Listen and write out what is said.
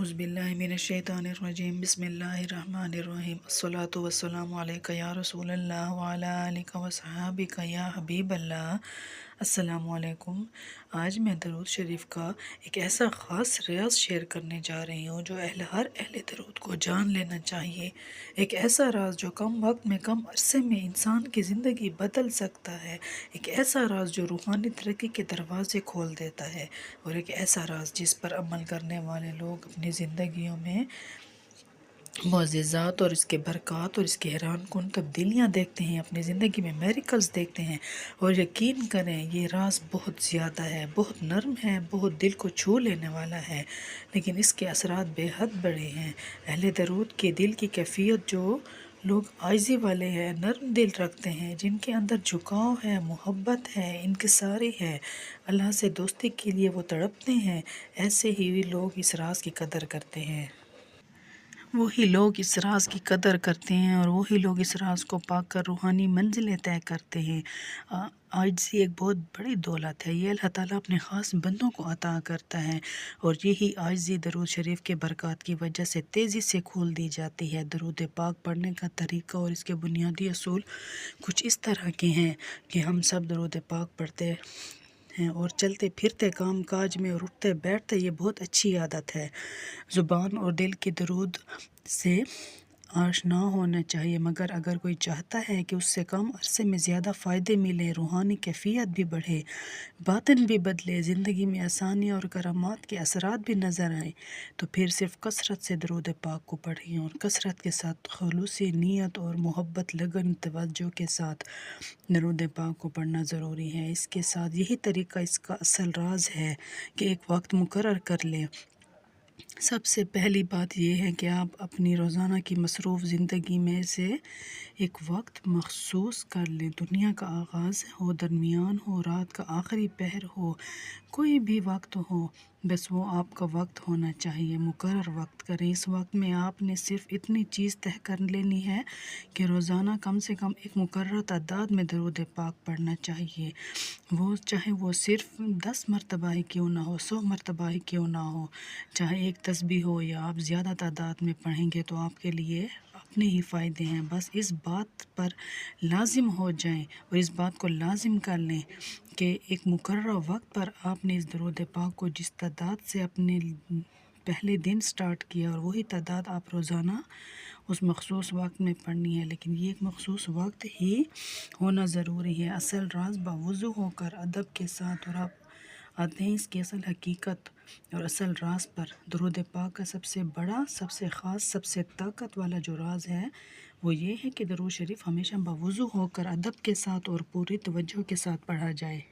अऊज़ु बिल्लाहि मिनश्शैतानिर्रजीम बिस्मिल्लाहिर्रहमानिर्रहीम अस्सलातु वस्सलामु अलैका या रसूलल्लाह व अला आलिका व सहाबिका या हबीबल्लाह। अस्सलामु अलैकुम। आज मैं दरूद शरीफ का एक ऐसा ख़ास रियाज़ शेयर करने जा रही हूँ जो हर अहले दरूद को जान लेना चाहिए। एक ऐसा राज जो कम वक्त में कम अरसे में इंसान की ज़िंदगी बदल सकता है। एक ऐसा राज जो रूहानी तरक्की के दरवाज़े खोल देता है, और एक ऐसा राज जिस पर अमल करने वाले लोग अपनी ज़िंदगियों में मुअज़्ज़ज़ात और इसके बरक़ात और इसकी हैरान कुन तब्दीलियाँ देखते हैं, अपनी ज़िंदगी में मिरेकल्स देखते हैं। और यकीन करें ये राज बहुत ज़्यादा है, बहुत नरम है, बहुत दिल को छू लेने वाला है, लेकिन इसके असरात बेहद बड़े हैं। अहले दरूद के दिल की कैफियत, जो लोग आइज़ी वाले हैं, नरम दिल रखते हैं, जिनके अंदर झुकाव है, मोहब्बत है, इनकिसारी है, अल्लाह से दोस्ती के लिए वो तड़पते हैं, ऐसे ही लोग इस राज की कदर करते हैं। वही लोग इस राज की कदर करते हैं और वही लोग इस राज को पाकर रूहानी मंजिलें तय करते हैं। आजिज़ी एक बहुत बड़ी दौलत है, ये अल्लाह ताला अपने ख़ास बंदों को अता करता है, और यही आजिज़ी दरूद शरीफ के बरक़ात की वजह से तेज़ी से खोल दी जाती है। दरूद पाक पढ़ने का तरीका और इसके बुनियादी असूल कुछ इस तरह के हैं कि हम सब दरूद पाक पढ़ते हैं और चलते फिरते काम काज में और उठते बैठते ये बहुत अच्छी आदत है। ज़ुबान और दिल की दरूद से आशना होना चाहिए, मगर अगर कोई चाहता है कि उससे कम अरसे में ज़्यादा फ़ायदे मिले, रूहानी कैफियत भी बढ़े, बातिन भी बदले, ज़िंदगी में आसानी और करामात के असरात भी नज़र आए, तो फिर सिर्फ कसरत से दरूद पाक को पढ़ें और कसरत के साथ खुलूसी नीयत और मोहब्बत, लगन, तवज्जो के साथ दरूद पाक को पढ़ना ज़रूरी है। इसके साथ यही तरीका इसका असल राज है कि एक वक्त मुकर्रर कर लें। सबसे पहली बात यह है कि आप अपनी रोज़ाना की मसरूफ़ ज़िंदगी में से एक वक्त मख़सूस कर लें। दुनिया का आगाज़ हो, दरमियान हो, रात का आखिरी पहर हो, कोई भी वक्त हो, बस वो आपका वक्त होना चाहिए। मुकर्रर वक्त करें। इस वक्त में आपने सिर्फ़ इतनी चीज़ तय कर लेनी है कि रोज़ाना कम से कम एक मुकर्रर तादाद में दरूद पाक पढ़ना चाहिए। वो चाहे वो सिर्फ़ 10 मरतबा ही क्यों ना हो, 100 मरतबा ही क्यों ना हो, चाहे एक तस्बीह हो, या आप ज़्यादा तादाद में पढ़ेंगे तो आपके लिए अपने ही फ़ायदे हैं। बस इस बात पर लाजिम हो जाएं और इस बात को लाजिम कर लें कि एक मुकर्रर वक्त पर आपने इस दरूद पाक को जिस तादाद से अपने पहले दिन स्टार्ट किया, और वही तादाद आप रोज़ाना उस मख़सूस वक्त में पढ़नी है। लेकिन ये एक मख़सूस वक्त ही होना ज़रूरी है। असल राज बावुज़ू होकर अदब के साथ, और आप आते हैं इसकी असल हकीकत और असल राज पर। दरूद पाक का सबसे बड़ा, सबसे ख़ास, सबसे ताकत वाला जो राज है वो ये है कि दरूद शरीफ हमेशा बावुज़ू होकर अदब के साथ और पूरी तवज्जो के साथ पढ़ा जाए।